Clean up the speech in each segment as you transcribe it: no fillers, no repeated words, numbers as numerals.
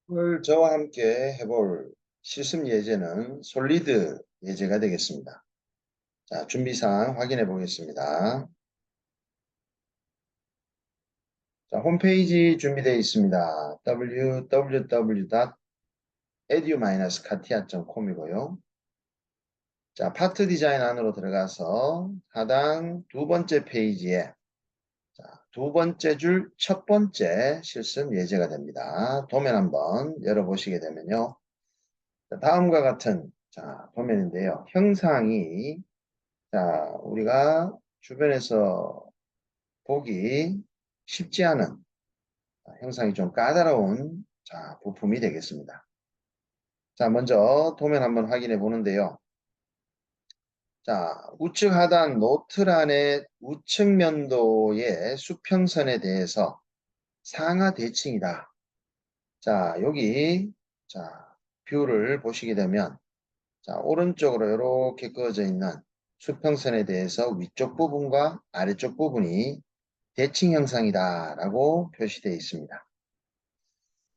오늘 저와 함께 해볼 실습 예제는 솔리드 예제가 되겠습니다. 자, 준비사항 확인해 보겠습니다. 자, 홈페이지 준비되어 있습니다. www.edu-katia.com이고요. 자, 파트 디자인 안으로 들어가서 하단 두 번째 페이지에 두 번째 줄 첫 번째 실습 예제가 됩니다. 도면 한번 열어보시게 되면요. 자, 다음과 같은 도면인데요. 형상이 우리가 주변에서 보기 쉽지 않은 형상이 좀 까다로운 부품이 되겠습니다. 자, 먼저 도면 한번 확인해 보는데요. 자, 우측 하단 노트란의 우측 면도의 수평선에 대해서 상하 대칭이다. 자, 여기 뷰를 보시게 되면 오른쪽으로 이렇게 그어져 있는 수평선에 대해서 위쪽 부분과 아래쪽 부분이 대칭 형상이다라고 표시되어 있습니다.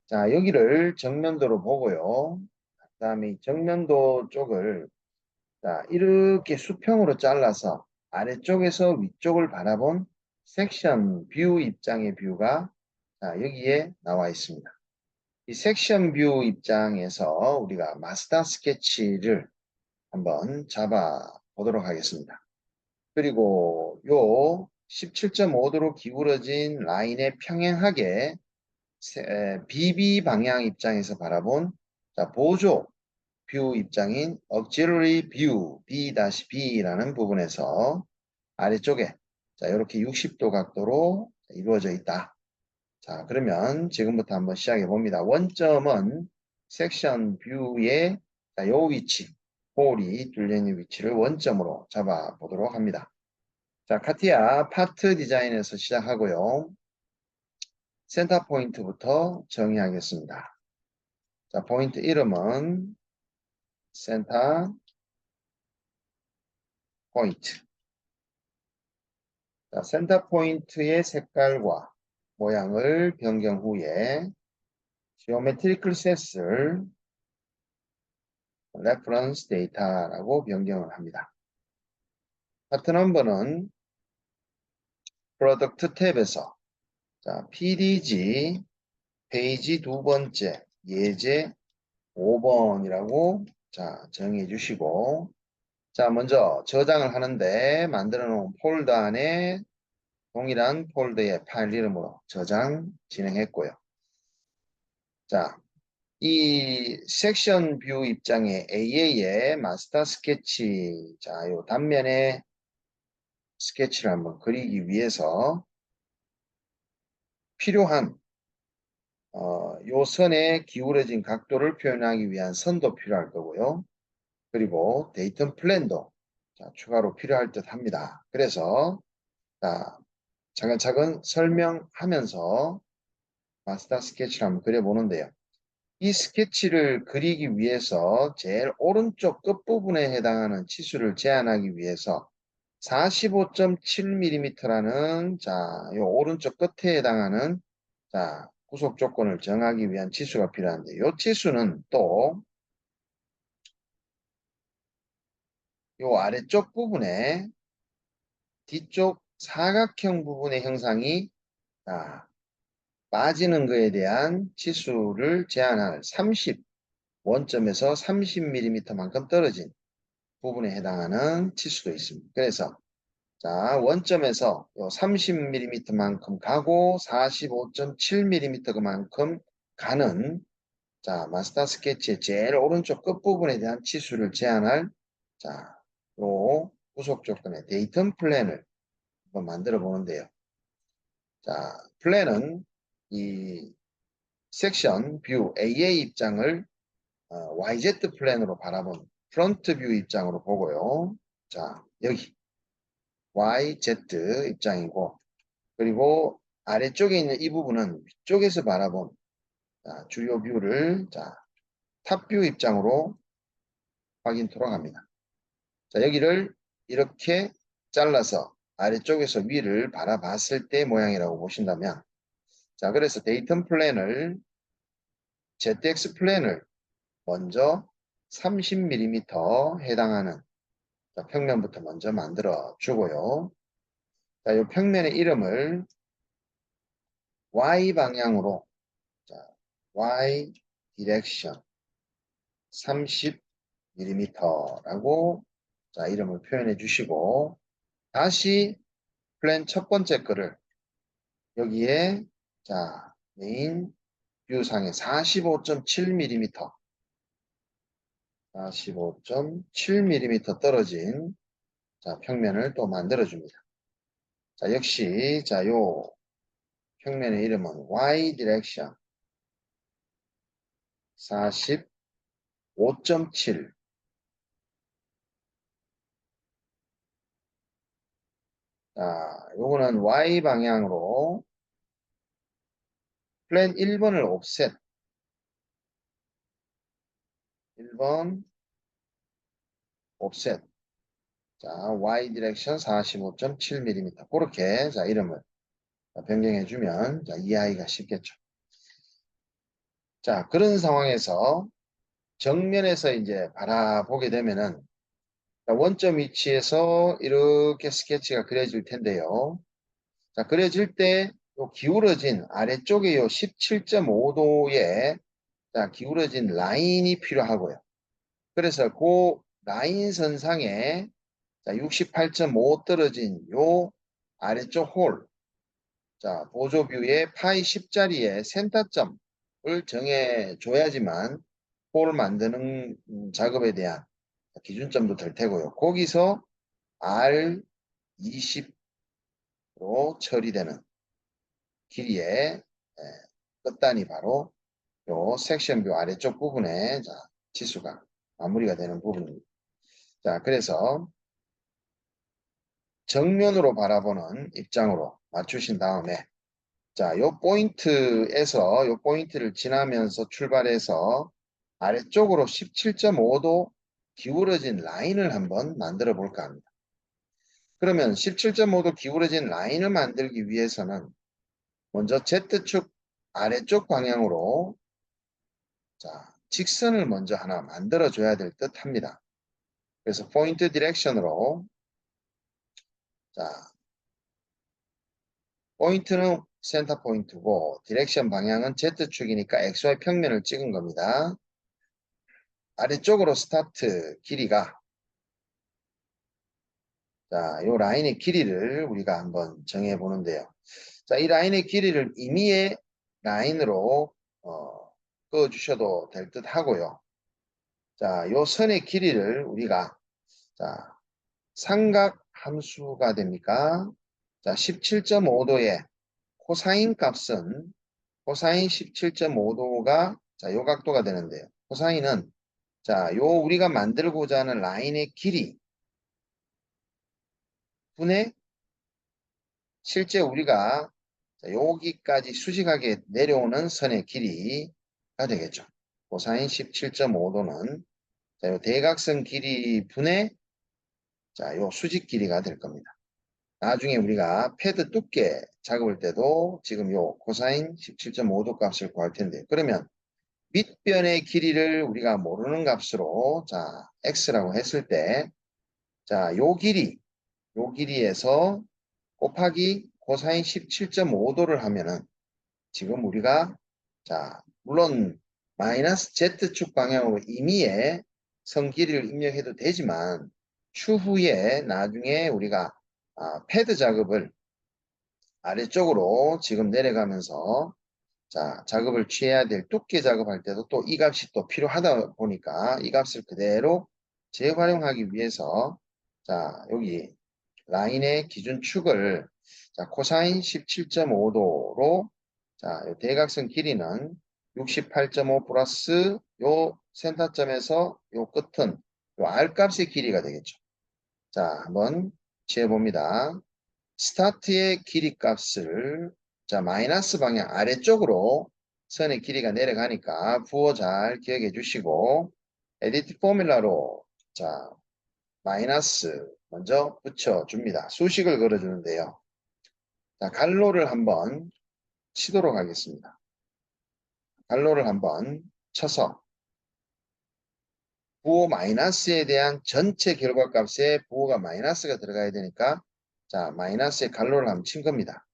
자, 여기를 정면도로 보고요. 그 다음에 정면도 쪽을 이렇게 수평으로 잘라서 아래쪽에서 위쪽을 바라본 섹션 뷰 입장의 뷰가 여기에 나와 있습니다. 이 섹션 뷰 입장에서 우리가 마스터 스케치를 한번 잡아 보도록 하겠습니다. 그리고 요 17.5도로 기울어진 라인에 평행하게 BB 방향 입장에서 바라본 보조 뷰 입장인 auxiliary view B-B라는 부분에서 아래쪽에 이렇게 60도 각도로 이루어져 있다. 자, 그러면 지금부터 한번 시작해 봅니다. 원점은 섹션 뷰의 요 위치, 홀이 뚫려있는 위치를 원점으로 잡아 보도록 합니다. 자, 카티아 파트 디자인에서 시작하고요. 센터 포인트부터 정의하겠습니다. 자, 포인트 이름은 센터 포인트. 자, 센터 포인트의 색깔과 모양을 변경 후에 지오메트리컬 셋을 레퍼런스 데이터라고 변경을 합니다. 파트 넘버는 프로덕트 탭에서 PDG 페이지 두 번째 예제 5번이라고 정해 주시고 먼저 저장을 하는데 만들어 놓은 폴더 안에 동일한 폴더의 파일 이름으로 저장 진행했고요. 이 섹션 뷰 입장의 AA의 마스터 스케치 요 단면에 스케치를 한번 그리기 위해서 필요한 요 선의 기울어진 각도를 표현하기 위한 선도 필요할 거고요. 그리고 데이터 플랜도 추가로 필요할 듯 합니다. 그래서 차근차근 설명하면서 마스터 스케치를 한번 그려보는데요. 이 스케치를 그리기 위해서 제일 오른쪽 끝부분에 해당하는 치수를 제한하기 위해서 45.7mm라는 요 오른쪽 끝에 해당하는 구속 조건을 정하기 위한 치수가 필요한데 이 치수는 또 이 아래쪽 부분에 뒤쪽 사각형 부분의 형상이 빠지는 것에 대한 치수를 제한할 30 원점에서 30mm만큼 떨어진 부분에 해당하는 치수도 있습니다. 그래서 원점에서 30mm만큼 가고 45.7mm만큼 가는 마스터 스케치의 제일 오른쪽 끝부분에 대한 치수를 제한할 요 구속 조건의 데이터 플랜을 한번 만들어 보는데요. 플랜은 이 섹션 뷰 AA 입장을 YZ 플랜으로 바라본 프론트 뷰 입장으로 보고요. 여기 YZ 입장이고 그리고 아래쪽에 있는 이 부분은 위쪽에서 바라본 주요 뷰를 탑뷰 입장으로 확인토록 합니다. 여기를 이렇게 잘라서 아래쪽에서 위를 바라봤을 때 모양이라고 보신다면 그래서 데이터 플랜을 ZX 플랜을 먼저 30mm 해당하는 평면부터 먼저 만들어 주고요. 자, 이 평면의 이름을 Y 방향으로, 자, Y 디렉션 30mm라고 자, 이름을 표현해 주시고, 다시 플랜 첫 번째 거를 여기에 자, 메인 뷰상에 45.7mm 45.7mm 떨어진 자, 평면을 또 만들어 줍니다. 자, 역시 자, 요 평면의 이름은 Y 디렉션 45.7. 자, 요거는 Y 방향으로 플랜 1번을 옵셋 1번 옵셋 자, Y 디렉션 45.7mm 그렇게 자, 이름을 변경해 주면 자, 이해하기가 쉽겠죠. 자, 그런 상황에서 정면에서 이제 바라보게 되면은 원점 위치에서 이렇게 스케치가 그려질 텐데요. 자, 그려질 때 요 기울어진 아래쪽에 요 17.5도의 자, 기울어진 라인이 필요하고요. 그래서 그 라인 선상에 자, 68.5 떨어진 요 아래쪽 홀, 자, 보조뷰의 파이 10자리의 센터점을 정해 줘야지만 홀 만드는 작업에 대한 기준점도 될 테고요. 거기서 R20로 처리되는 길이의 끝단이 바로 요 섹션뷰 아래쪽 부분에 자, 치수가 마무리가 되는 부분입니다. 자, 그래서 정면으로 바라보는 입장으로 맞추신 다음에 자, 요 포인트를 지나면서 출발해서 아래쪽으로 17.5도 기울어진 라인을 한번 만들어 볼까 합니다. 그러면 17.5도 기울어진 라인을 만들기 위해서는 먼저 Z축 아래쪽 방향으로 자, 직선을 먼저 하나 만들어 줘야 될 듯 합니다. 그래서 포인트 디렉션으로 자, 포인트는 센터 포인트고 디렉션 방향은 Z축이니까 XY 평면을 찍은 겁니다. 아래쪽으로 스타트 길이가 자, 요 라인의 길이를 우리가 한번 정해 보는데요. 자, 이 라인의 길이를 임의의 라인으로 그어 주셔도 될 듯 하고요. 자, 요 선의 길이를 우리가 자, 삼각 함수가 됩니까? 자, 17.5도의 코사인 값은 코사인 17.5도가 자, 요 각도가 되는데요. 코사인은 자, 요 우리가 만들고자 하는 라인의 길이 분의 실제 우리가 자, 여기까지 수직하게 내려오는 선의 길이가 되겠죠. 코사인 17.5도는 자, 요 대각선 길이 분의 자, 요 수직 길이가 될 겁니다. 나중에 우리가 패드 두께 작업할 때도 지금 요 코사인 17.5도 값을 구할 텐데 그러면 밑변의 길이를 우리가 모르는 값으로 자 x라고 했을 때 자 요 길이에서 곱하기 코사인 17.5도를 하면은 지금 우리가 자 물론 마이너스 z축 방향으로 임의의 선 길이를 입력해도 되지만 추후에 나중에 우리가 패드 작업을 아래쪽으로 지금 내려가면서 자, 작업을 취해야 될 두께 작업할 때도 또 이 값이 또 필요하다 보니까 이 값을 그대로 재활용하기 위해서 자, 여기 라인의 기준축을 자, 코사인 17.5도로 자, 요 대각선 길이는 68.5 플러스 요 센터점에서 요 끝은 요 R 값의 길이가 되겠죠. 자, 한번 취해봅니다. 스타트의 길이 값을 자 마이너스 방향 아래쪽으로 선의 길이가 내려가니까 부호 잘 기억해 주시고 에디트 포뮬라로 자 마이너스 먼저 붙여 줍니다. 수식을 걸어 주는데요. 자 갈로를 한번 치도록 하겠습니다. 갈로를 한번 쳐서 부호 마이너스에 대한 전체 결과값에 부호가 마이너스가 들어가야 되니까 자 마이너스의 갈로를 한번 친 겁니다.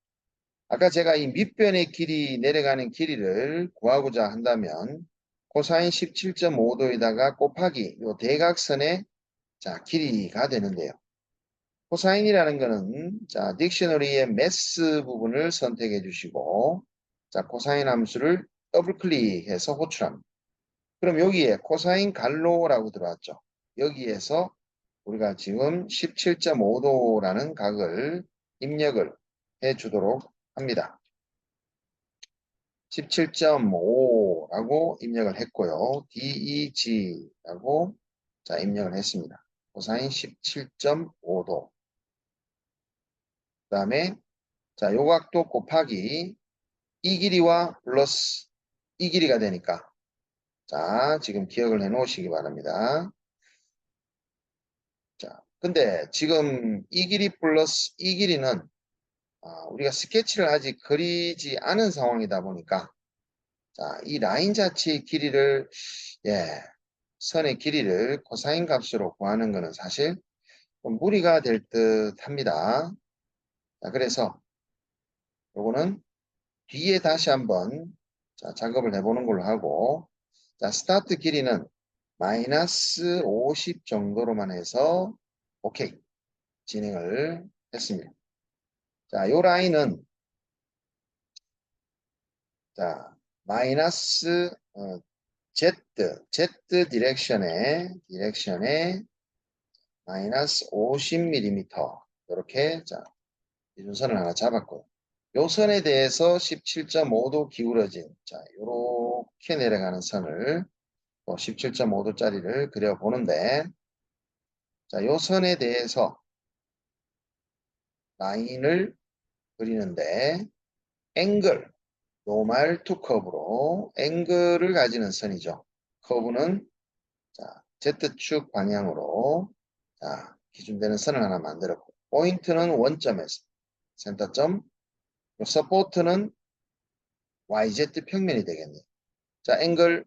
아까 제가 이 밑변의 길이 내려가는 길이를 구하고자 한다면 코사인 17.5도에다가 곱하기 요 대각선의 자 길이가 되는데요. 코사인이라는 거는 자 딕셔너리의 매스 부분을 선택해 주시고 자 코사인 함수를 더블 클릭해서 호출합니다. 그럼 여기에 코사인 갈로라고 들어왔죠. 여기에서 우리가 지금 17.5도라는 각을 입력을 해 주도록 합니다. 17.5라고 입력을 했고요. DEG라고 자 입력을 했습니다. 코사인 17.5도. 그 다음에 자 요각도 곱하기 이 길이와 플러스 이 길이가 되니까 자 지금 기억을 해 놓으시기 바랍니다. 자 근데 지금 이 길이 플러스 이 길이는 우리가 스케치를 아직 그리지 않은 상황이다 보니까 자, 이 라인 자체의 길이를 예, 선의 길이를 코사인 값으로 구하는 것은 사실 좀 무리가 될 듯 합니다. 자, 그래서 요거는 뒤에 다시 한번 자, 작업을 해보는 걸로 하고 자, 스타트 길이는 마이너스 50 정도로만 해서 오케이 진행을 했습니다. 자, 요 라인은 자, 마이너스 Z 디렉션에 마이너스 50mm 이렇게 자 기준선을 하나 잡았고요. 요 선에 대해서 17.5도 기울어진 자 이렇게 내려가는 선을 또 17.5도짜리를 그려보는데 자요 선에 대해서 라인을 그리는데 앵글 노말 투 커브로 앵글을 가지는 선이죠. 커브는 자 Z축 방향으로 자 기준되는 선을 하나 만들었고 포인트는 원점에서 센터점 서포트는 YZ 평면이 되겠네요. 자 앵글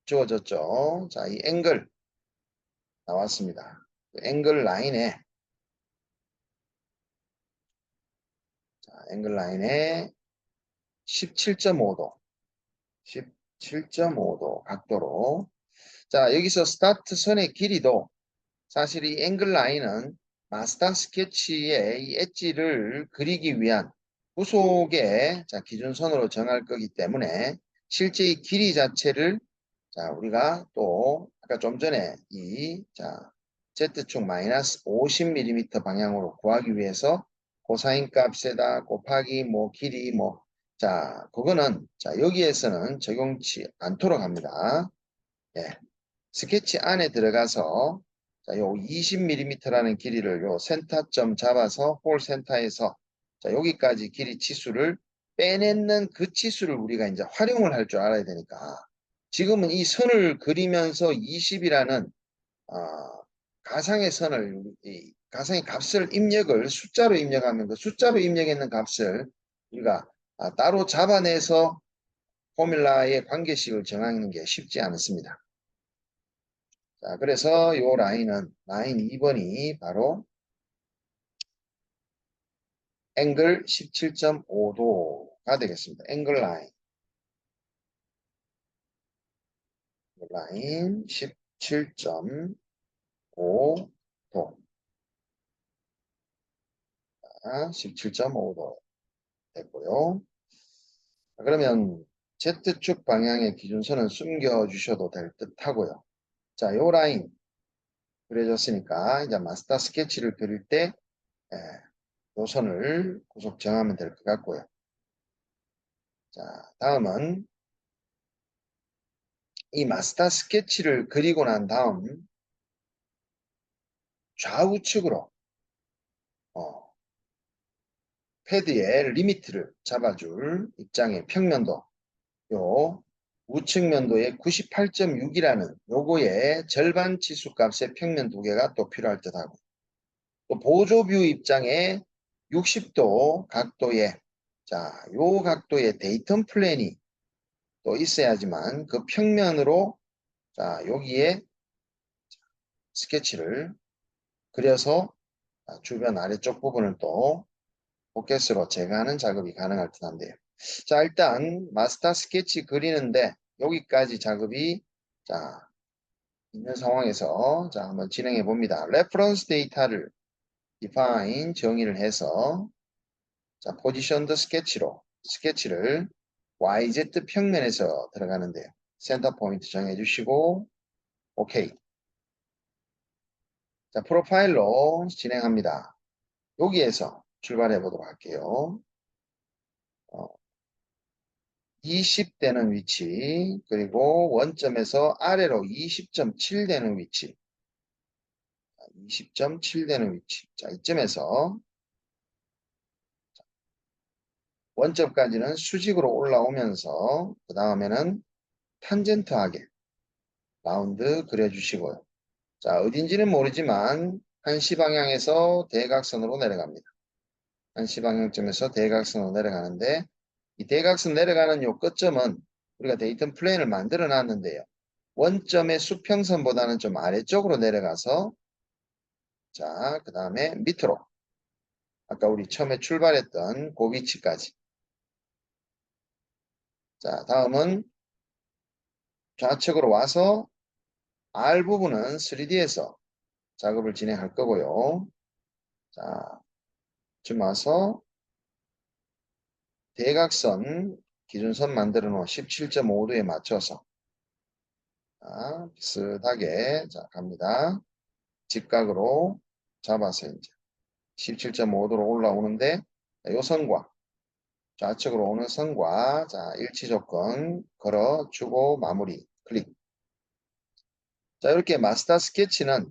주어졌죠. 자 이 앵글 나왔습니다. 앵글 라인에 자, 앵글 라인에 17.5도 17.5도 각도로 자 여기서 스타트 선의 길이도 사실 이 앵글 라인은 마스터 스케치의 이 엣지를 그리기 위한 후속의 자, 기준선으로 정할 거기 때문에 실제 이 길이 자체를 자, 우리가 또 아까 좀 전에 이 자, Z축 마이너스 50mm 방향으로 구하기 위해서 코사인 값에다 곱하기 뭐 길이 뭐 자, 그거는 자, 여기에서는 적용치 않도록 합니다. 예. 스케치 안에 들어가서 자, 요 20mm라는 길이를 요 센터점 잡아서 홀 센터에서 자, 여기까지 길이 치수를 빼내는 그 치수를 우리가 이제 활용을 할 줄 알아야 되니까 지금은 이 선을 그리면서 20이라는 가상의 선을 가상의 값을 입력을 숫자로 입력하면 그 숫자로 입력했는 값을 우리가 따로 잡아내서 포뮬라의 관계식을 정하는 게 쉽지 않습니다. 자, 그래서 요 라인은 라인 2번이 바로 앵글 17.5도가 되겠습니다. 앵글 라인 17.5도 17.5도 됐고요. 자, 그러면 Z축 방향의 기준선은 숨겨주셔도 될 듯 하고요. 자, 요 라인 그려졌으니까 이제 마스터 스케치를 그릴 때 요 선을 구속 정하면 될 것 같고요. 자, 다음은 이 마스터 스케치를 그리고 난 다음 좌우측으로 패드의 리미트를 잡아줄 입장의 평면도 요 우측 면도의 98.6이라는 요거의 절반 치수값의 평면 두 개가 또 필요할 듯하고 또 보조뷰 입장의 60도 각도의 자, 요 각도의 데이턴 플랜이 또 있어야지만 그 평면으로 자, 여기에 스케치를 그려서 주변 아래쪽 부분을 또 포켓으로 제거하는 작업이 가능할 듯 한데요. 자, 일단 마스터 스케치 그리는데 여기까지 작업이 자, 있는 상황에서 자, 한번 진행해 봅니다. 레퍼런스 데이터를 define 정의를 해서 자, 포지션드 스케치로 스케치를 YZ 평면에서 들어가는데요. 센터 포인트 정해 주시고 오케이. 자, 프로파일로 진행합니다. 여기에서 출발해 보도록 할게요. 20 되는 위치, 그리고 원점에서 아래로 20.7 되는 위치, 20.7 되는 위치. 자, 이쯤에서 원점까지는 수직으로 올라오면서 그 다음에는 탄젠트하게 라운드 그려주시고요. 자, 어딘지는 모르지만 한시 방향에서 대각선으로 내려갑니다. 한시 방향점에서 대각선으로 내려가는데 이 대각선 내려가는 요 끝점은 우리가 데이터 플레인을 만들어 놨는데요. 원점의 수평선보다는 좀 아래쪽으로 내려가서 자, 그 다음에 밑으로 아까 우리 처음에 출발했던 그 위치까지 자, 다음은 좌측으로 와서 R 부분은 3D에서 작업을 진행할 거고요. 자, 좀 와서 대각선 기준선 만들어 놓은 17.5도에 맞춰서 자, 비슷하게 자, 갑니다. 직각으로 잡아서 이제 17.5도로 올라오는데 이 선과 좌측으로 오는 선과 자, 일치 조건 걸어주고 마무리 클릭. 자, 이렇게 마스터 스케치는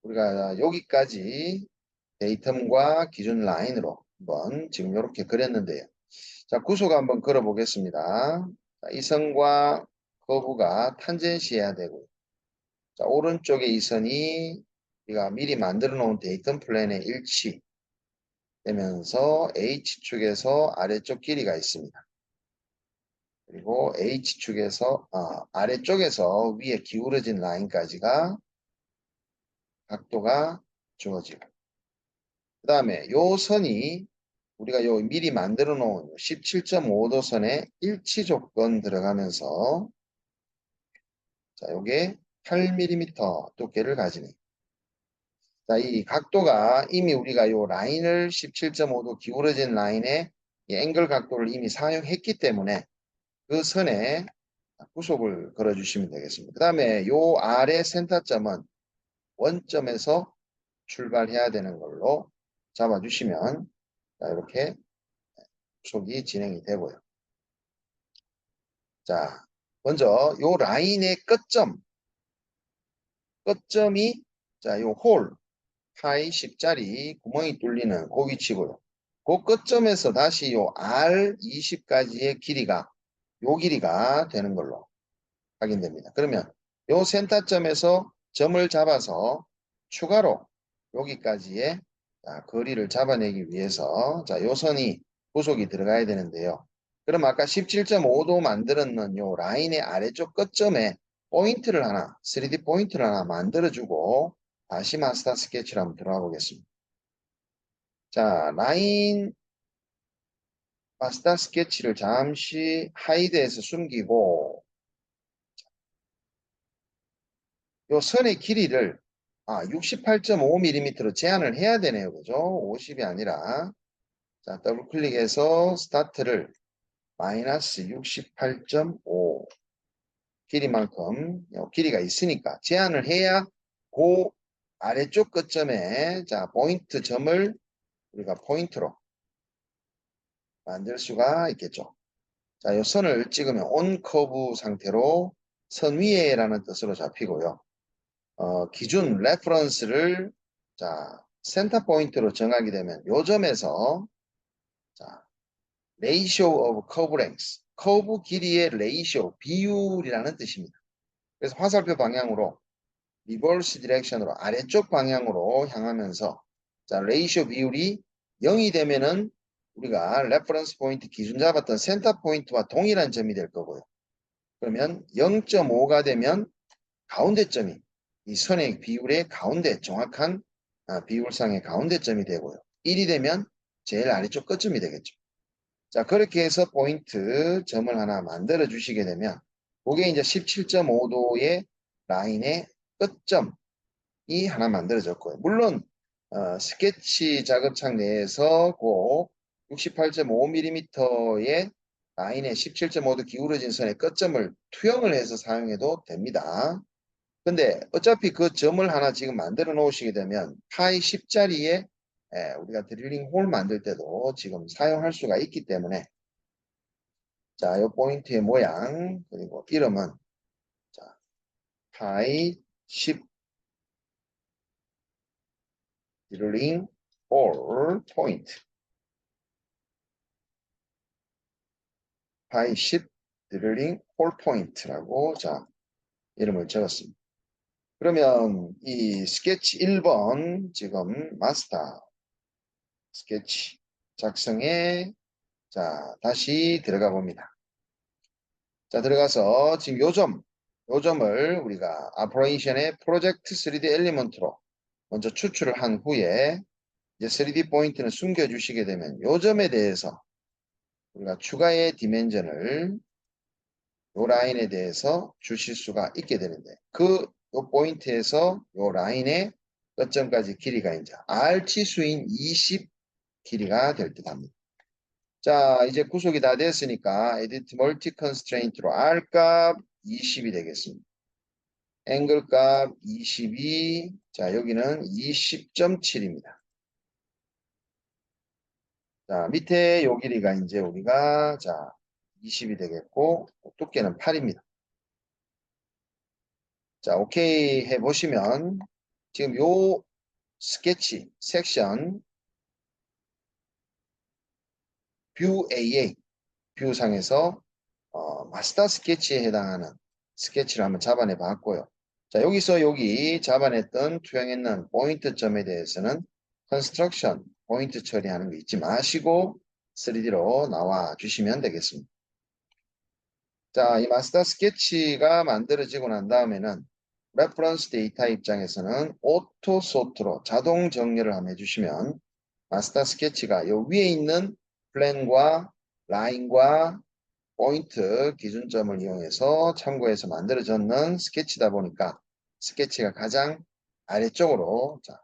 우리가 여기까지 데이텀과 기준 라인으로 한번 지금 이렇게 그렸는데요. 자, 구속 한번 걸어 보겠습니다. 자, 이 선과 커브가 탄젠시해야 되고 자, 오른쪽에 이 선이 우리가 미리 만들어 놓은 데이터 플랜에 일치 되면서 H축에서 아래쪽 길이가 있습니다. 그리고 H축에서 아래쪽에서 위에 기울어진 라인까지가 각도가 주어지고 그 다음에 요 선이 우리가 요 미리 만들어 놓은 17.5도 선에 일치 조건 들어가면서 자, 요게 8mm 두께를 가지네. 자, 이 각도가 이미 우리가 요 라인을 17.5도 기울어진 라인에 이 앵글 각도를 이미 사용했기 때문에 그 선에 구속을 걸어주시면 되겠습니다. 그 다음에 요 아래 센터점은 원점에서 출발해야 되는 걸로 잡아주시면 자, 이렇게 구속이 진행이 되고요. 자, 먼저 요 라인의 끝점이 자, 요 홀, 파이 10짜리 구멍이 뚫리는 그 위치고요. 그 끝점에서 다시 요 R20까지의 길이가 요 길이가 되는 걸로 확인됩니다. 그러면 요 센터점에서 점을 잡아서 추가로 여기까지의 거리를 잡아내기 위해서 자, 요 선이 구속이 들어가야 되는데요. 그럼 아까 17.5도 만들었는 요 라인의 아래쪽 끝점에 포인트를 하나, 3D 포인트를 하나 만들어주고 다시 마스터 스케치를 한번 들어가 보겠습니다. 자, 라인 마스터 스케치를 잠시 하이드에서 숨기고 요 선의 길이를 68.5mm로 제한을 해야 되네요. 그죠? 50이 아니라 자, 더블 클릭해서 스타트를 마이너스 68.5 길이만큼 길이가 있으니까 제한을 해야 그 아래쪽 끝점에 자, 포인트 점을 우리가 포인트로 만들 수가 있겠죠. 자, 이 선을 찍으면 온 커브 상태로 선 위에라는 뜻으로 잡히고요. 기준 레퍼런스를 자, 센터 포인트로 정하게 되면 요 점에서 자, ratio of curve length, 커브 길이의 레이쇼, 비율이라는 뜻입니다. 그래서 화살표 방향으로 리버스 디렉션으로 아래쪽 방향으로 향하면서 자, 레이쇼 비율이 0이 되면은 우리가 레퍼런스 포인트 기준 잡았던 센터 포인트와 동일한 점이 될 거고요. 그러면 0.5가 되면 가운데점이 이 선의 비율의 가운데 정확한 비율상의 가운데점이 되고요. 1이 되면 제일 아래쪽 끝점이 되겠죠. 자, 그렇게 해서 포인트 점을 하나 만들어 주시게 되면 그게 이제 17.5도의 라인의 끝점이 하나 만들어졌고요. 물론 스케치 작업창 내에서 꼭 68.5mm의 라인의 17.5도 기울어진 선의 끝점을 투영을 해서 사용해도 됩니다. 근데 어차피 그 점을 하나 지금 만들어 놓으시게 되면 파이 10짜리에 우리가 드릴링 홀 만들 때도 지금 사용할 수가 있기 때문에 자, 이 포인트의 모양 그리고 이름은 자, 파이 10 드릴링 홀 포인트 파이 10 드릴링 홀 포인트라고 자, 이름을 적었습니다. 그러면 이 스케치 1번 지금 마스터 스케치 작성에 자, 다시 들어가 봅니다. 자, 들어가서 지금 요 점을 우리가 오퍼레이션의 프로젝트 3D 엘리먼트로 먼저 추출을 한 후에 이제 3D 포인트는 숨겨주시게 되면 요 점에 대해서 우리가 추가의 디멘전을 요 라인에 대해서 주실 수가 있게 되는데 요 포인트에서 요 라인의 끝점까지 길이가 이제 R 치수인 20 길이가 될 듯 합니다. 자, 이제 구속이 다 됐으니까 Edit Multi Constraint로 R 값 20이 되겠습니다. 앵글 값 22, 자, 여기는 20.7입니다. 자, 밑에 요 길이가 이제 우리가, 자, 20이 되겠고, 두께는 8입니다. 자, 오케이 해보시면, 지금 요 스케치, 섹션, 뷰 AA, 뷰상에서, 마스터 스케치에 해당하는 스케치를 한번 잡아내 봤고요. 자, 여기서 여기 잡아냈던 투영했는 포인트점에 대해서는 컨스트럭션, 포인트 처리하는 거 잊지 마시고 3D로 나와 주시면 되겠습니다. 자, 이 마스터 스케치가 만들어지고 난 다음에는 레퍼런스 데이터 입장에서는 오토 소트로 자동 정렬을 한번 해주시면 마스터 스케치가 요 위에 있는 플랜과 라인과 포인트 기준점을 이용해서 참고해서 만들어졌는 스케치다 보니까 스케치가 가장 아래쪽으로 자,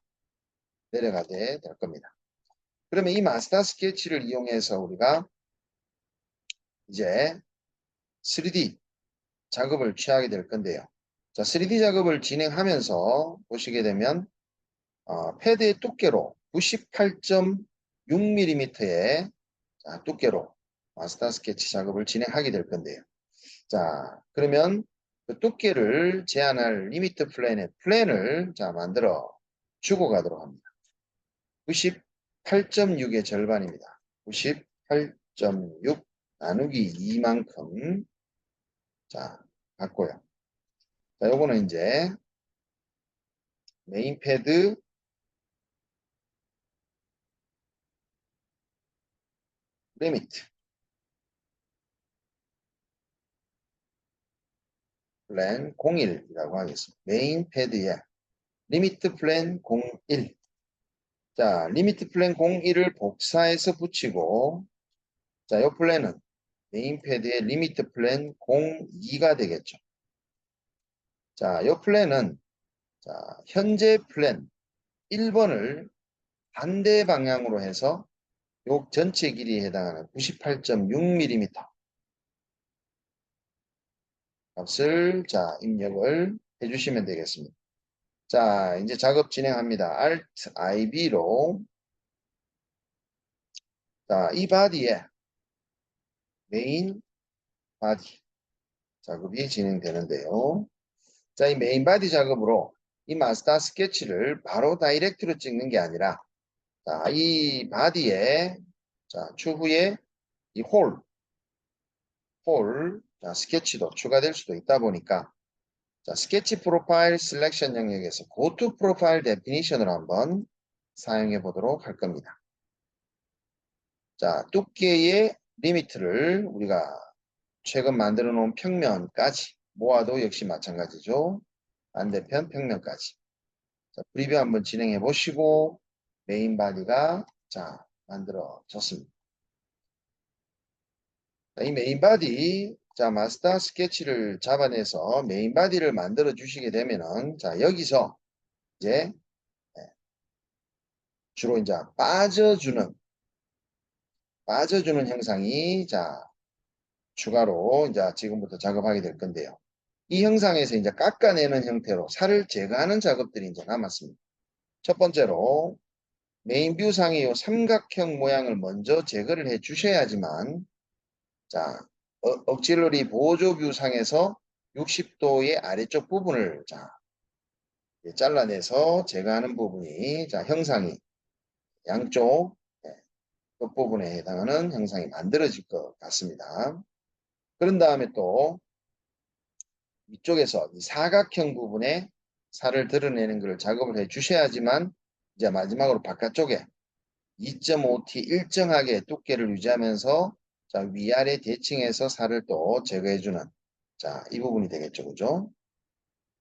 내려가게 될 겁니다. 그러면 이 마스터 스케치를 이용해서 우리가 이제 3D 작업을 취하게 될 건데요. 자, 3D 작업을 진행하면서 보시게 되면 패드의 두께로 98.6mm의 두께로 마스터 스케치 작업을 진행하게 될 건데요. 자, 그러면 그 두께를 제한할 리미트 플랜의 플랜을 자, 만들어 주고 가도록 합니다. 98.6의 절반입니다. 98.6 나누기 2만큼 자, 갖고요. 자, 요거는 이제 메인 패드 리미트 플랜 01이라고 하겠습니다. 메인 패드에 리미트 플랜 01. 자, 리미트 플랜 01을 복사해서 붙이고 자, 요 플랜은 메인 패드의 리미트 플랜 02가 되겠죠. 자, 요 플랜은 자, 현재 플랜 1번을 반대 방향으로 해서 요 전체 길이에 해당하는 98.6mm 값을 자, 입력을 해주시면 되겠습니다. 자, 이제 작업 진행합니다. Alt IB로 자, 이 바디에 메인 바디 작업이 진행되는데요. 자, 이 메인 바디 작업으로 이 마스터 스케치를 바로 다이렉트로 찍는 게 아니라 자, 이 바디에 자, 추후에 이 자, 스케치도 추가될 수도 있다 보니까 자, 스케치 프로파일 셀렉션 영역에서 고투 프로파일 데피니션을 한번 사용해 보도록 할 겁니다. 자, 두께의 리미트를 우리가 최근 만들어 놓은 평면까지 모아도 역시 마찬가지죠. 반대편 평면까지. 자, 프리뷰 한번 진행해 보시고 메인 바디가 자 만들어졌습니다. 자, 이 메인 바디 자 마스터 스케치를 잡아내서 메인 바디를 만들어 주시게 되면은 자 여기서 이제 주로 이제 빠져주는 형상이 자 추가로 이제 지금부터 작업하게 될 건데요. 이 형상에서 이제 깎아내는 형태로 살을 제거하는 작업들이 이제 남았습니다. 첫 번째로 메인 뷰 상의 이 삼각형 모양을 먼저 제거를 해 주셔야지만 자 억질러리 보조 뷰 상에서 60도의 아래쪽 부분을 자 잘라내서 제거하는 부분이 자 형상이 양쪽 끝부분에 해당하는 형상이 만들어질 것 같습니다. 그런 다음에 또 이쪽에서 이 사각형 부분에 살을 드러내는 것을 작업을 해 주셔야지만 이제 마지막으로 바깥쪽에 2.5T 일정하게 두께를 유지하면서 자, 위아래 대칭해서 살을 또 제거해주는 자, 이 부분이 되겠죠. 그죠?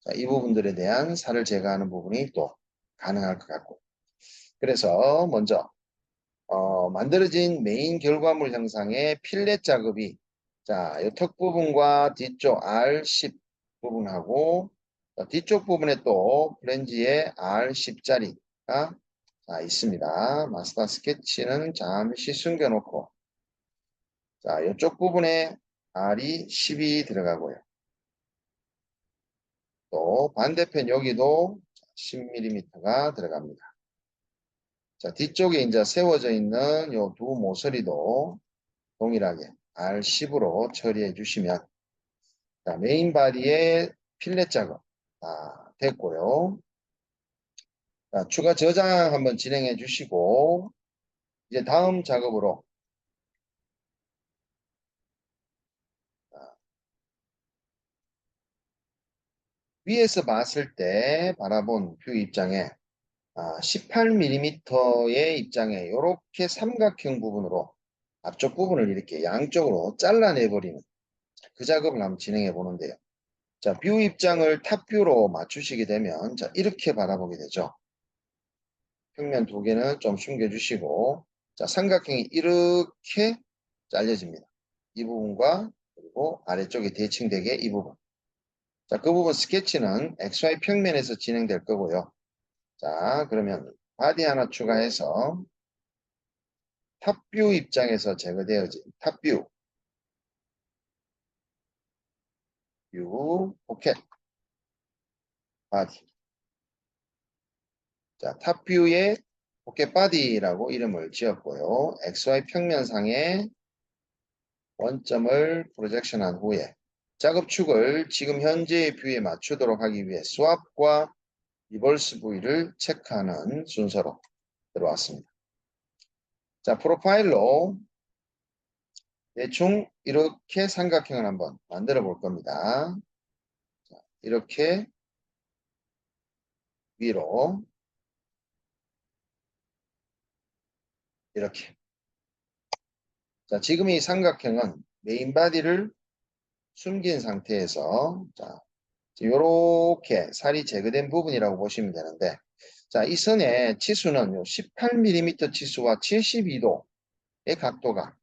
자, 이 부분들에 대한 살을 제거하는 부분이 또 가능할 것 같고. 그래서 먼저 만들어진 메인 결과물 형상의 필렛 작업이 자, 이 턱 부분과 뒤쪽 R10 부분하고 뒤쪽 부분에 또 플랜지에 R10짜리가 있습니다. 마스터 스케치는 잠시 숨겨놓고 자, 이쪽 부분에 R이 10이 들어가고요. 또 반대편 여기도 10mm가 들어갑니다. 자, 뒤쪽에 이제 세워져 있는 요 두 모서리도 동일하게 R10으로 처리해 주시면 자, 메인 바디의 필렛 작업 됐고요. 자, 추가 저장 한번 진행해 주시고 이제 다음 작업으로 자, 위에서 봤을 때 바라본 뷰 입장에 18mm의 입장에 이렇게 삼각형 부분으로 앞쪽 부분을 이렇게 양쪽으로 잘라내버리는 그 작업을 한번 진행해 보는데요. 자, 뷰 입장을 탑뷰로 맞추시게 되면 자, 이렇게 바라보게 되죠. 평면 두 개는 좀 숨겨주시고 자, 삼각형이 이렇게 잘려집니다. 이 부분과 그리고 아래쪽에 대칭되게 이 부분. 자, 그 부분 스케치는 XY 평면에서 진행될 거고요. 자, 그러면 바디 하나 추가해서 탑뷰 입장에서 제거되어진 탑뷰 뷰 포켓 바디. 자, 탑뷰에 포켓 바디라고 이름을 지었고요. XY 평면상에 원점을 프로젝션한 후에 작업축을 지금 현재의 뷰에 맞추도록 하기 위해 스왑과 리버스 부위를 체크하는 순서로 들어왔습니다. 자, 프로파일로 대충 이렇게 삼각형을 한번 만들어 볼 겁니다. 자, 이렇게 위로 이렇게. 자, 지금 이 삼각형은 메인 바디를 숨긴 상태에서 자, 이렇게 살이 제거된 부분이라고 보시면 되는데 자, 이 선의 치수는 18mm 치수와 72도의 각도가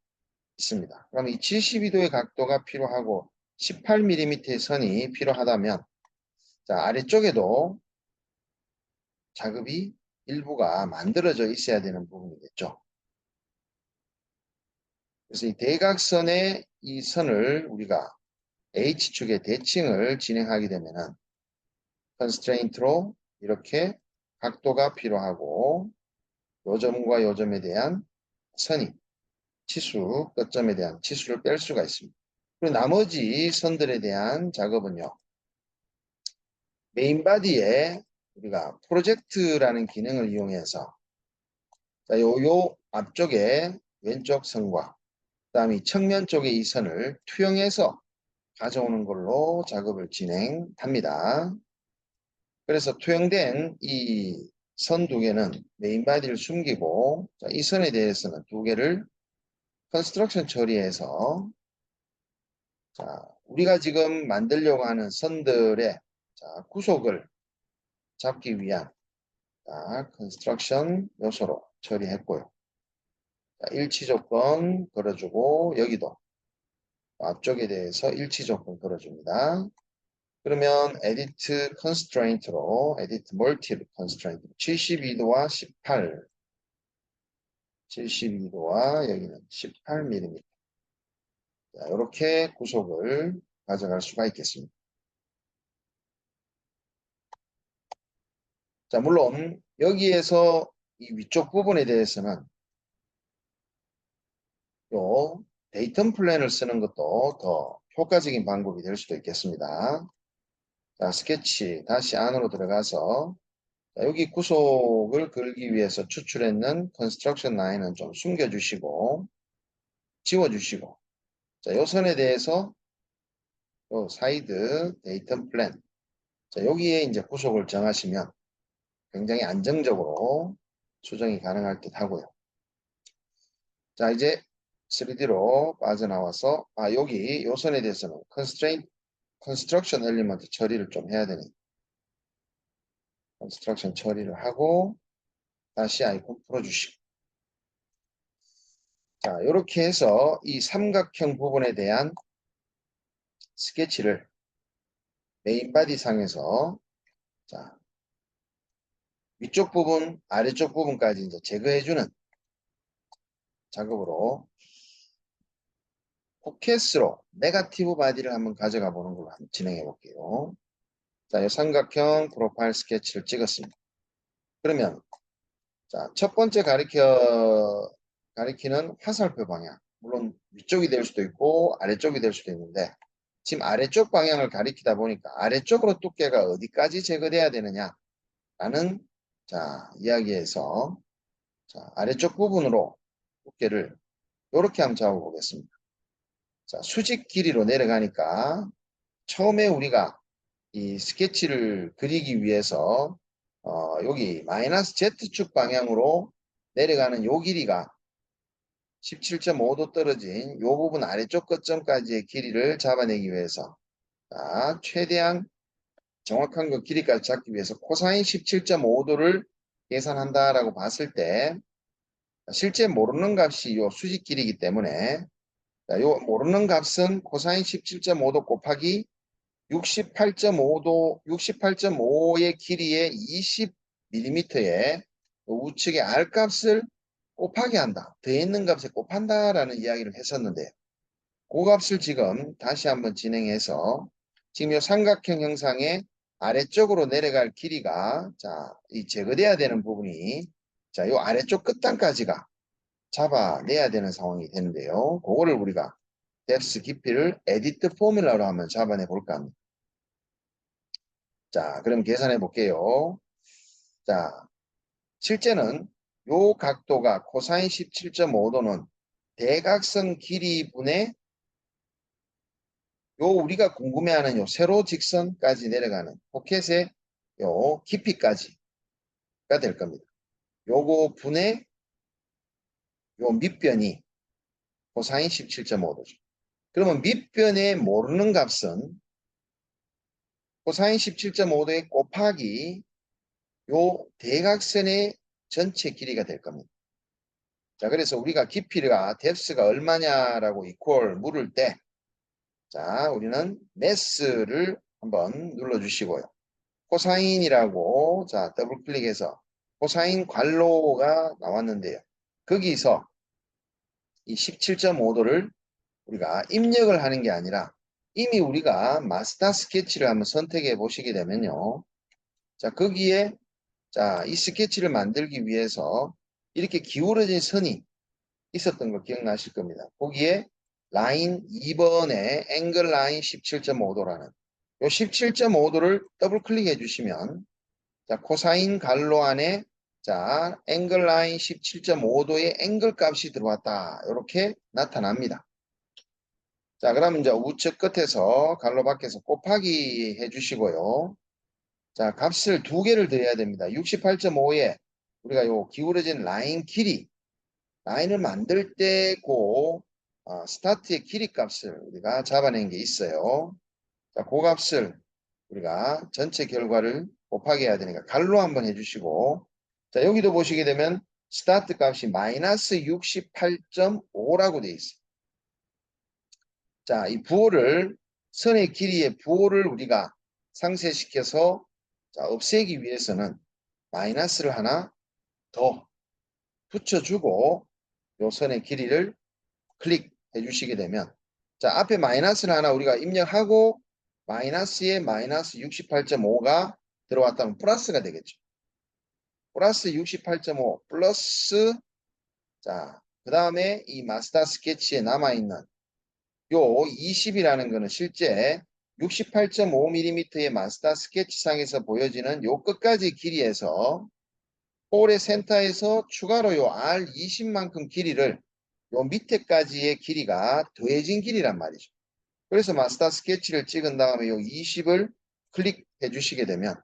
있습니다. 그럼 이 72도의 각도가 필요하고 18mm의 선이 필요하다면 자, 아래쪽에도 작업이 일부가 만들어져 있어야 되는 부분이겠죠. 그래서 이 대각선의 이 선을 우리가 H축의 대칭을 진행하게 되면은 컨스트레인트로 이렇게 각도가 필요하고 요점과 요점에 대한 선이 치수, 끝점에 대한 치수를 뺄 수가 있습니다. 그리고 나머지 선들에 대한 작업은요. 메인 바디에 우리가 프로젝트라는 기능을 이용해서 자, 요 앞쪽에 왼쪽 선과 그다음에 이 측면 쪽에 이 선을 투영해서 가져오는 걸로 작업을 진행합니다. 그래서 투영된 이 선 두 개는 메인 바디를 숨기고 자, 이 선에 대해서는 두 개를 컨스트럭션 처리해서 자, 우리가 지금 만들려고 하는 선들의 자, 구속을 잡기 위한 자, 컨스트럭션 요소로 처리했고요. 자, 일치 조건 걸어주고 여기도 앞쪽에 대해서 일치 조건 걸어줍니다. 그러면 edit constraint로 edit multi constraint 72도와 18 72도와 여기는 18mm 자, 이렇게 구속을 가져갈 수가 있겠습니다. 자, 물론 여기에서 이 위쪽 부분에 대해서는 요 데이텀 플랜을 쓰는 것도 더 효과적인 방법이 될 수도 있겠습니다. 자, 스케치 다시 안으로 들어가서 자, 여기 구속을 그리기 위해서 추출했는 컨스트럭션 라인은 좀 숨겨주시고 지워주시고 자, 요 선에 대해서 요 사이드 데이텀 플랜 자, 여기에 이제 구속을 정하시면 굉장히 안정적으로 수정이 가능할 듯 하고요. 자, 이제 3D로 빠져나와서 여기 요 선에 대해서는 컨스트럭션 엘리먼트 처리를 좀 해야 되니 컨스트럭션 처리를 하고 다시 아이콘 풀어주시고 자, 이렇게 해서 이 삼각형 부분에 대한 스케치를 메인 바디 상에서 자, 위쪽 부분, 아래쪽 부분까지 이제 제거해주는 작업으로 포켓으로 네거티브 바디를 한번 가져가 보는 걸로 한번 진행해 볼게요. 자, 이 삼각형 프로파일 스케치를 찍었습니다. 그러면 자, 첫 번째 가리키는 화살표 방향. 물론 위쪽이 될 수도 있고 아래쪽이 될 수도 있는데 지금 아래쪽 방향을 가리키다 보니까 아래쪽으로 두께가 어디까지 제거돼야 되느냐라는 자, 이야기에서 자, 아래쪽 부분으로 두께를 이렇게 한번 잡아보겠습니다. 자, 수직 길이로 내려가니까 처음에 우리가 이 스케치를 그리기 위해서 여기 마이너스 Z축 방향으로 내려가는 요 길이가 17.5도 떨어진 이 부분 아래쪽 끝점까지의 길이를 잡아내기 위해서 자, 최대한 정확한 그 길이까지 잡기 위해서 코사인 17.5도를 계산한다라고 봤을 때 실제 모르는 값이 요 수직 길이기 때문에 자, 요 모르는 값은 코사인 17.5도 곱하기 68.5도, 68.5의 길이의 20mm의 우측의 R값을 곱하기 한다. 더해 있는 값에 곱한다라는 이야기를 했었는데 그 값을 지금 다시 한번 진행해서 지금 이 삼각형 형상의 아래쪽으로 내려갈 길이가 자, 이 제거돼야 되는 부분이 자, 이 아래쪽 끝단까지가 잡아내야 되는 상황이 되는데요. 그거를 우리가 뎁스 깊이를 에디트 포뮬러로 한번 잡아내 볼까 합니다. 자, 그럼 계산해 볼게요. 자, 실제는 요 각도가 코사인 17.5도는 대각선 길이분의 요 우리가 궁금해하는 요 세로 직선까지 내려가는 포켓의 요 깊이까지가 될 겁니다. 요거 분의 요 밑변이 코사인 17.5도죠. 그러면 밑변에 모르는 값은 코사인 17.5도의 곱하기 요 대각선의 전체 길이가 될 겁니다. 자, 그래서 우리가 깊이가 뎁스가 얼마냐라고 이퀄 물을 때 자, 우리는 매스를 한번 눌러주시고요. 코사인이라고 자, 더블 클릭해서 코사인 괄호가 나왔는데요. 거기서 이 17.5도를 우리가 입력을 하는 게 아니라 이미 우리가 마스터 스케치를 한번 선택해 보시게 되면요. 자, 거기에 자, 이 스케치를 만들기 위해서 이렇게 기울어진 선이 있었던 거 기억나실 겁니다. 거기에 라인 2번에 앵글 라인 17.5도라는 요 17.5도를 더블 클릭해 주시면 자, 코사인 갈로 안에 자, 앵글 라인 17.5도의 앵글 값이 들어왔다. 이렇게 나타납니다. 자, 그러면 이제 우측 끝에서 갈로 밖에서 곱하기 해 주시고요. 자, 값을 두 개를 드려야 됩니다. 68.5에 우리가 요 기울어진 라인 길이 라인을 만들 때 그 스타트의 길이 값을 우리가 잡아낸 게 있어요. 자, 그 값을 우리가 전체 결과를 곱하기 해야 되니까 갈로 한번 해주시고, 자, 여기도 보시게 되면 스타트 값이 마이너스 68.5라고 되어 있어요. 자, 이 부호를, 선의 길이의 부호를 우리가 상쇄시켜서 자, 없애기 위해서는 마이너스를 하나 더 붙여주고 요 선의 길이를 클릭해 주시게 되면, 자, 앞에 마이너스를 하나 우리가 입력하고 마이너스에 마이너스 68.5가 들어왔다면 플러스가 되겠죠. 플러스 68.5 플러스, 자, 그 다음에 이 마스터 스케치에 남아있는 요 20이라는 거는 실제 68.5mm의 마스터 스케치상에서 보여지는 요 끝까지 길이에서 홀의 센터에서 추가로 요 R20만큼 길이를 요 밑에까지의 길이가 더해진 길이란 말이죠. 그래서 마스터 스케치를 찍은 다음에 요 20을 클릭해 주시게 되면,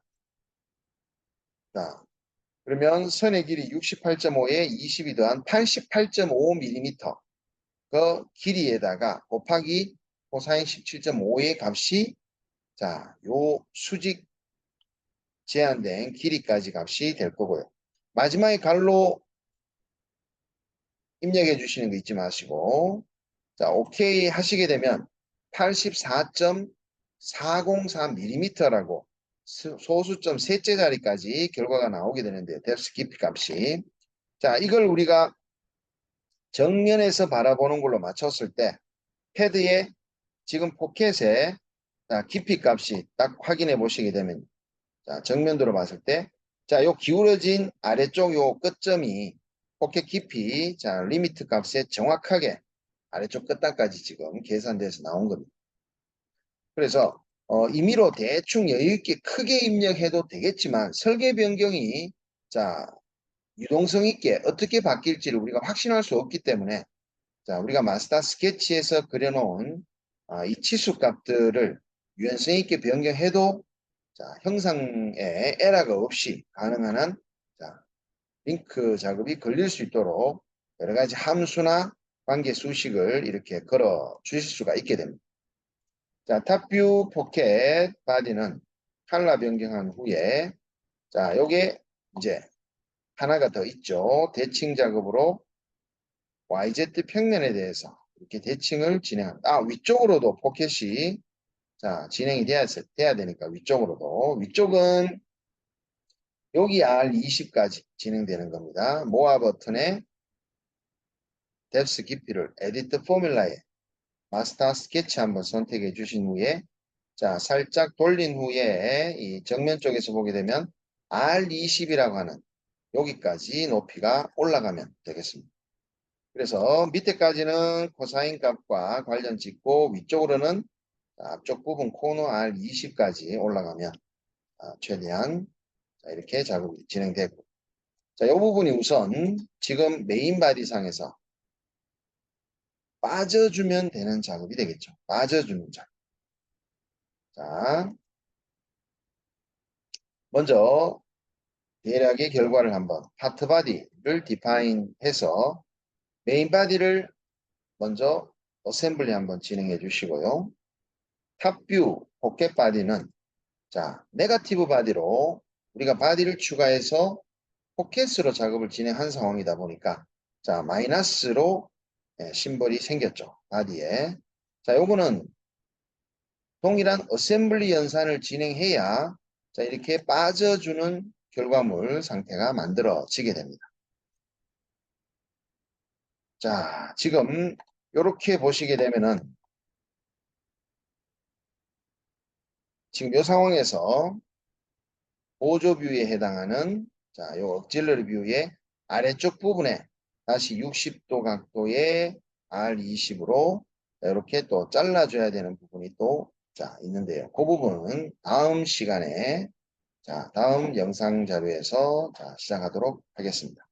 자, 그러면 선의 길이 68.5에 20이 더한 88.5mm 그 길이에다가 곱하기 코사인 17.5의 값이, 자, 요 수직 제한된 길이까지 값이 될 거고요. 마지막에 갈로 입력해 주시는 거 잊지 마시고, 자, 오케이 하시게 되면 84.404mm라고 소수점 셋째 자리까지 결과가 나오게 되는데요. 뎁스 깊이 값이. 자, 이걸 우리가 정면에서 바라보는 걸로 맞췄을 때 패드에 지금 포켓에, 자, 깊이 값이 딱 확인해 보시게 되면, 자, 정면도로 봤을 때, 자, 요 기울어진 아래쪽 요 끝점이 포켓 깊이, 자, 리미트 값에 정확하게 아래쪽 끝단까지 지금 계산돼서 나온 겁니다. 그래서 임의로 대충 여유있게 크게 입력해도 되겠지만 설계 변경이, 자, 유동성 있게 어떻게 바뀔지를 우리가 확신할 수 없기 때문에, 자, 우리가 마스터 스케치에서 그려놓은 이 치수 값들을 유연성 있게 변경해도, 자, 형상에 에러가 없이 가능한 한, 자, 링크 작업이 걸릴 수 있도록 여러 가지 함수나 관계 수식을 이렇게 걸어 주실 수가 있게 됩니다. 자, 탑뷰 포켓 바디는 칼라 변경한 후에, 자, 요게 이제 하나가 더 있죠. 대칭 작업으로 YZ 평면에 대해서 이렇게 대칭을 진행한다. 위쪽으로도 포켓이, 자, 진행이 돼야 되니까 위쪽으로도. 위쪽은 여기 R20까지 진행되는 겁니다. 모아 버튼에 뎁스 깊이를 에디트 포뮬라에 마스터 스케치 한번 선택해 주신 후에, 자, 살짝 돌린 후에 이 정면 쪽에서 보게 되면 R20이라고 하는 여기까지 높이가 올라가면 되겠습니다. 그래서 밑에까지는 코사인 값과 관련 짓고 위쪽으로는 앞쪽 부분 코너 R20까지 올라가면 최대한, 자, 이렇게 작업이 진행되고, 자, 이 부분이 우선 지금 메인 바디상에서 빠져주면 되는 작업이 되겠죠. 빠져주는 작업. 자, 먼저 대략의 결과를 한번 파트 바디를 디파인해서 메인 바디를 먼저 어셈블리 한번 진행해 주시고요. 탑뷰 포켓 바디는, 자, 네거티브 바디로 우리가 바디를 추가해서 포켓으로 작업을 진행한 상황이다 보니까, 자, 마이너스로 심벌이 생겼죠. 바디에. 자, 요거는 동일한 어셈블리 연산을 진행해야, 자, 이렇게 빠져주는 결과물 상태가 만들어지게 됩니다. 자, 지금 이렇게 보시게 되면은 지금 이 상황에서 보조 뷰에 해당하는, 자, 요 억질러리 뷰의 아래쪽 부분에 다시 60도 각도의 R20으로 이렇게 또 잘라줘야 되는 부분이 또, 자, 있는데요. 그 부분은 다음 시간에, 자, 다음 영상 자료에서, 자, 시작하도록 하겠습니다.